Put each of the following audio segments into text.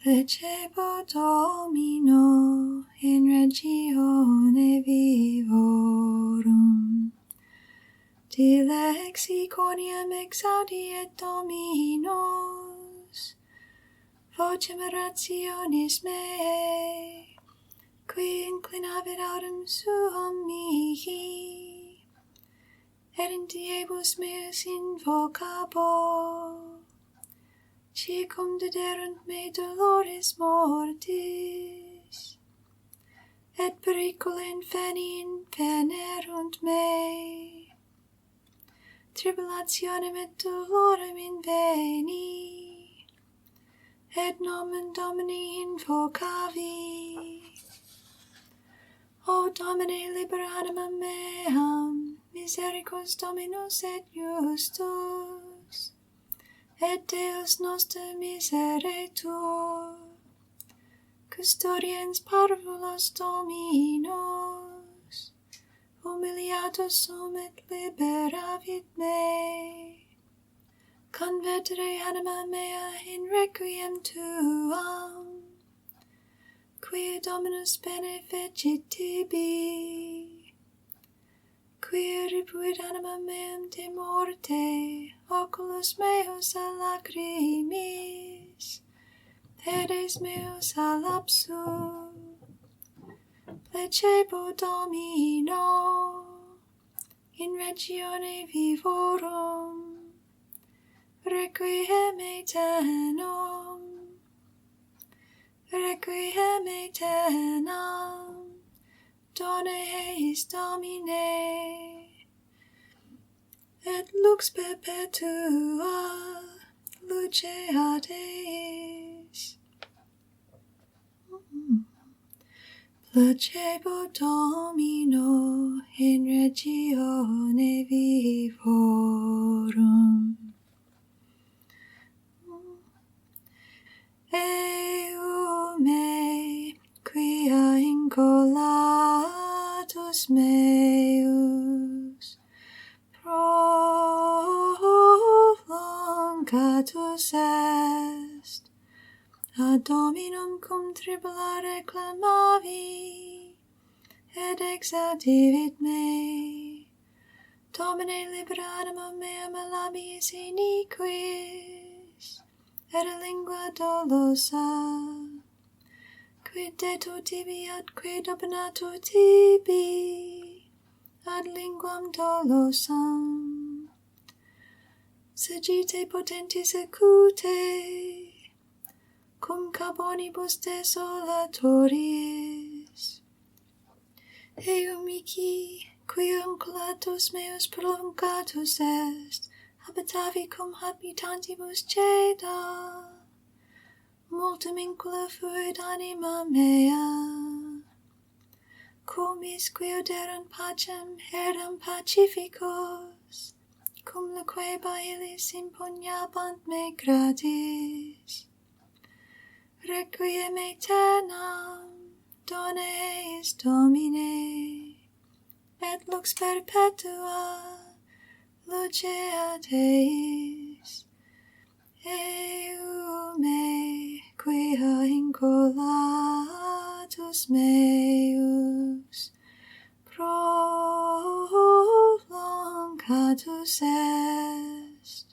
Placebo Domino in regione vivorum. Di lexiconium exaudiet Dominus, vocem rationis meae, qui inclinavit audem suum mihi, et in diebus meus invocabo, circum dederunt me dolores mortis, et pericula infini invenerunt me, tribulationem et dolorem inveni, et nomen Domini invocavi. O Domine, libera animam meam, misericors Dominus et justus, et Deus noster miseretur, custodiens parvulos Dominos, humiliatus sum et liberavit me. Convertere anima mea in requiem tuam, quia Dominus benefecit tibi, quia ripuit anima meam de morte, oculus meus a lacrimis, pedes meus a lapsu. Placebo Domino in regione vivorum, requiem aeternum, requiem aeternam, dona eis Domine, et lux perpetua luceat eis. Placebo Domino in regione vivorum. Eume, quia incolatus meus, prolongatus est, ad Dominum cum tribula reclamavi, et exaudivit me. Domine, libera anima meam a labiis iniquis, et a lingua dolosa, quid detur tibi ad quid opinatur tibi, ad linguam dolosam. Sagite potentis acute, cum carbonibus desolatoris. Eo mihi, quia incolatus meus prolongatus est, habitavi cum habitantibus ceda. Multum incula fuit anima mea, cum is quia derunt pacem herdam pacificos, cum laque baelis impugnabant me gratis. Requiem aeternam, dona eis Domine, et lux perpetua luceat eis. Eume, quia incolatus meus, prolongatus est.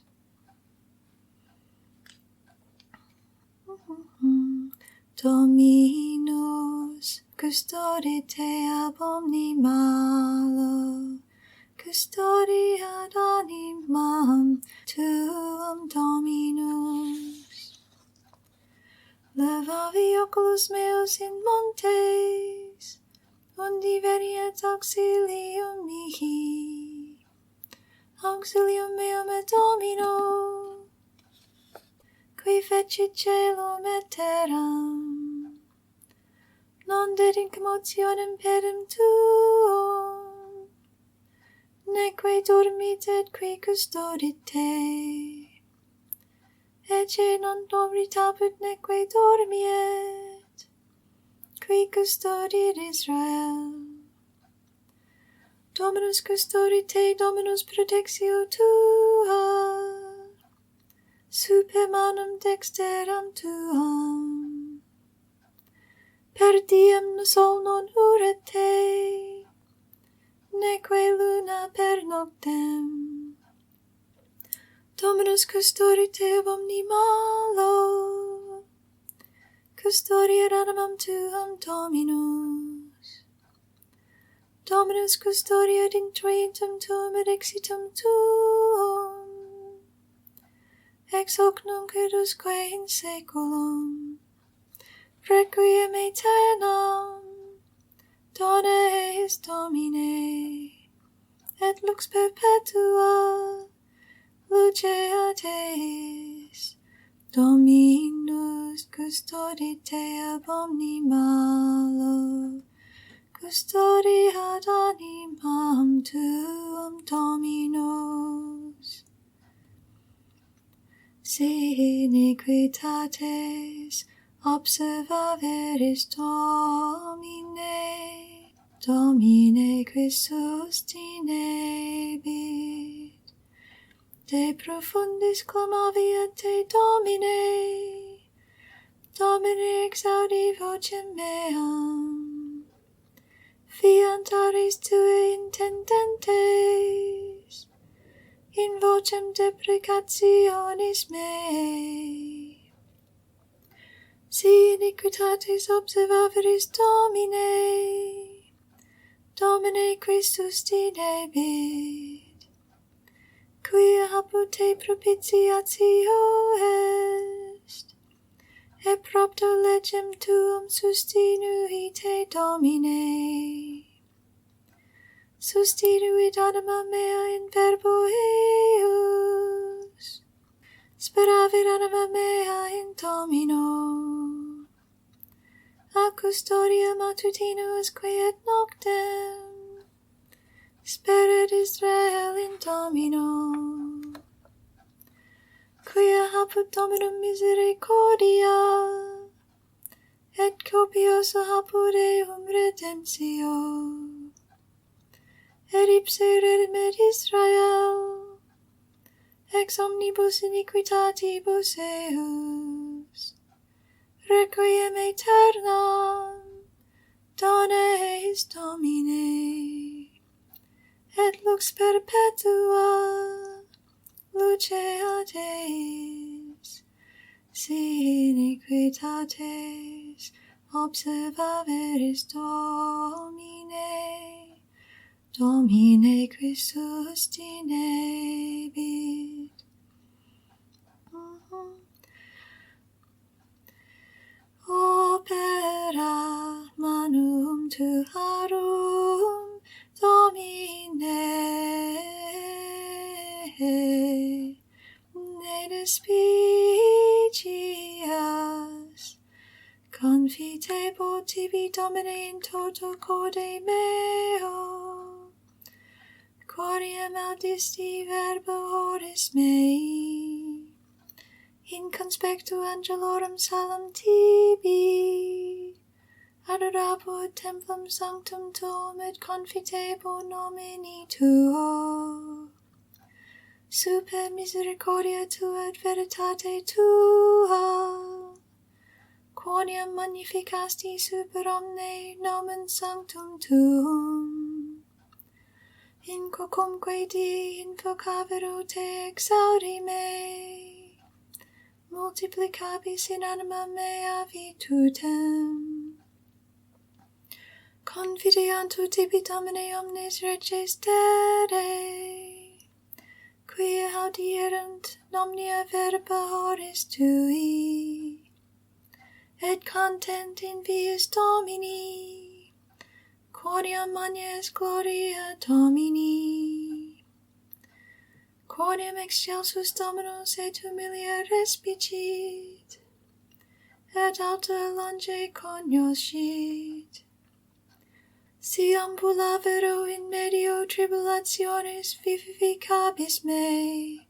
Dominus, custodit te ab omni malo, custodi ad animam tuum Dominus. Levavi oculus meus in montes, undi veniet auxilium mihi, auxilium meum et Domino, qui fecit caelum et terram. Non dedit commotionem pedem tuum, neque dormit et qui custodit te. Ecce non dormitabit neque dormiet, qui custodit Israel. Dominus custodit te, Dominus protectio tua, super manum dexteram tuam. Per diem sol non uret te, neque luna per noctem. Dominus custodit te ob omni malo, custodiet animam tuam Dominus. Dominus custodiet introitum tuum et exitum tuum, ex hoc nunc edusque in saeculum. Requiem aeternam, dona eis Domine, et lux perpetua, lucea Deis. Dominus custodit te ab omni malo, custodiat animam tuum Dominus. Si iniquitates observaveris Domine, Domine qui sustinebit. De profundis clamavi te Domine, Domine exaudi vocem meam. Fiant aris tue intendentes, in vocem deprecationis mei. Si iniquitates observaveris Domine, Domine qui sustinebit. Quia apud te propitiatio est, et propter legem tuum sustinui te Domine. Sustinuit anima mea in verbo eius, speravit anima mea in Domino. A custodia matutinusque et noctem, speret Israel in Domino. Quia apud Dominum misericordia, et copiosa apud eum redemptio. Et ipse redimet Israel, ex omnibus iniquitatibus eius. Requiem aeternam, dona eis Domine, et lux perpetua, lucea Deis. Si iniquitates observaveris Domine, Domine qui sustinebit. Opera manuum tuarum, Domine, ne despicias. Confitebo tibi Domine in toto corde meo, quoriam audisti verbo oris mei, in conspectu angelorum salam tibi, adorabur templum sanctum tuum et confitebo nomini tuo. Super misericordia tua et veritate tua, quoniam magnificasti super omne nomen sanctum tuum. In quocumque dii invocavero te exaudi me, multiplicabis in anima mea virtutem. Confideantur tibi Domine omnes reges tere, quia audierunt nomnia verba oris tui, et content in viis Domini, quoniam magna gloria Domini. Quoniam excelsus Dominus et humilia respicit, et alta longe cognoscit. Si ambulavero in medio tribulationis vivificabis me,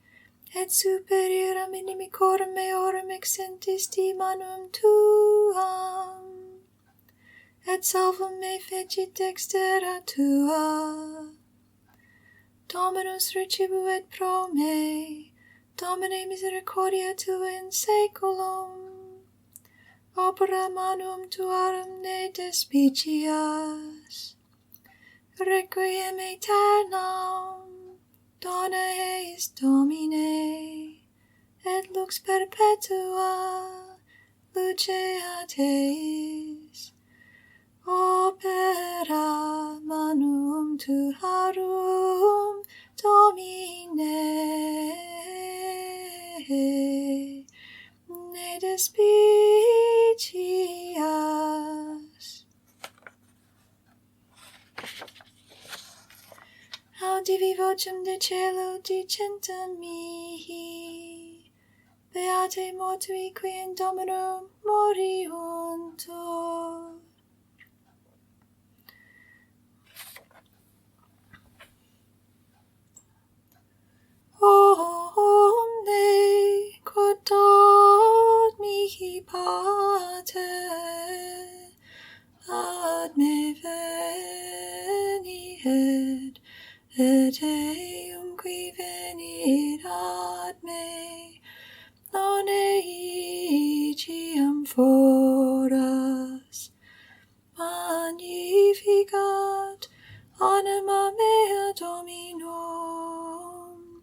et superiorum inimicorum meorum exentisti manuum tuam, et salvum me fecit dextera tua. Dominus recibuet pro me, Domine misericordia tua in saeculum. Opera manuum tuarum ne despicias. Requiem aeternam, dona eis Domine, et lux perpetua, lucea Teis. Opera manuum tuarum, Domine, ne despicias. Audivi vocem de cielo dicentem mihi, beate mortui qui in Domino moriuntur. Omne quod mihi pater, ad me venit, et eum qui venit ad me, non etiam foras. Magnificat anima mea Dominum,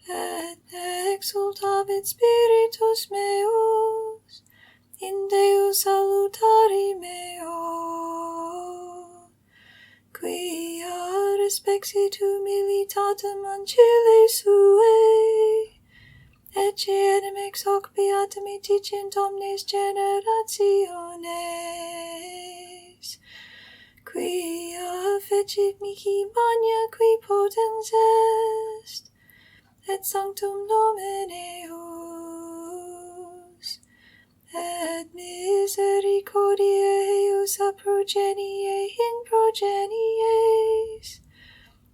et exultavit spiritus meus in Deo salutari meo, quia respexit humilitatem ancille suae, ecce enim ex hoc beatum dicent omnes generationes, quia fecit mihi magna qui potens est, et sanctum nomen eus, et misericordiae eius a progenie in progenies,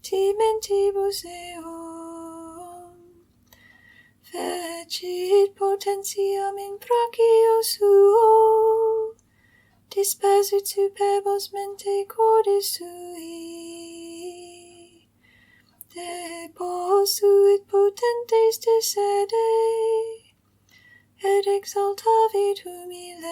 timentibus eum, fecit potentiam in brachio suo, dispersit superbos mente cordis sui, deposuit potentes de sede, et exaltavit humiles,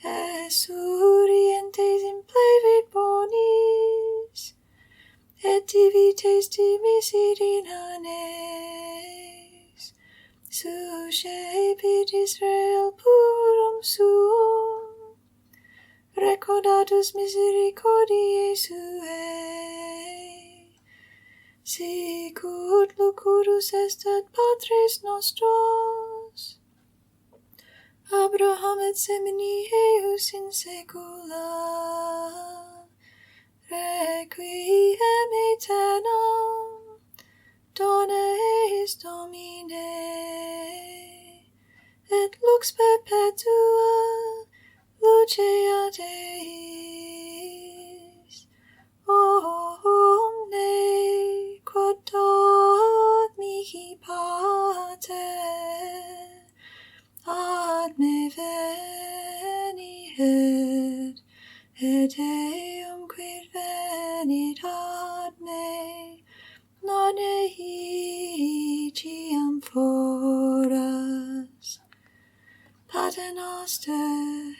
esurientes implevit bonis, et divites dimisit inanes, suscepit Israel purum suum, recordatus misericordiae suae, sicut lucurus est ad patres nostros, Abraham et semini eius in saecula, requiem aeternam, dona eis Domine, et lux perpetua, lucea Teis. Omne quod mihi pater, ad me venit, et eum quid venit ad me, non etiam foras. Pater noster,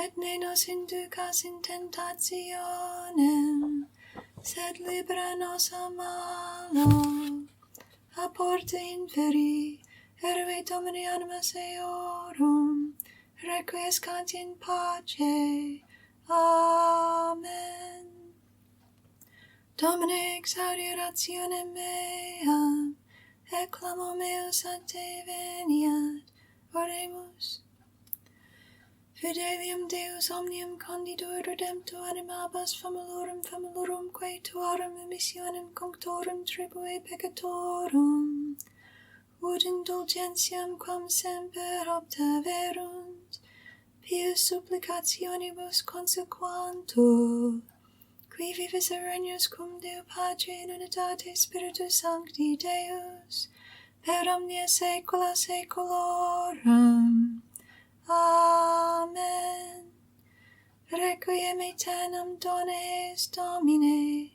et ne nos inducas in tentationem, sed libera nos a malo. Apporte inferi, erue Domini animas eorum, requiescant in pace. Amen. Domine exaudi rationem meam, et clamo meus ad te veniat. Oremus. Fidelium Deus omnium conditor redemptor animabas famulorum quae tuarum emissionem cunctorum tribue peccatorum, ut indulgentiam quam semper obtaverunt, pius supplicationibus consequantur, qui vivis et regnas cum Deo Patre in unitate Spiritus Sancti Deus, per omnia saecula saeculorum. Amen. Requiem aeternam dones Domine,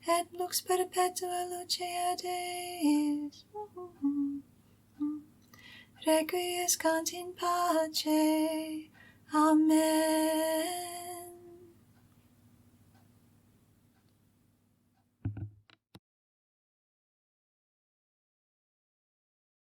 et lux perpetua lucia Deis. Requiescant in pace. Amen.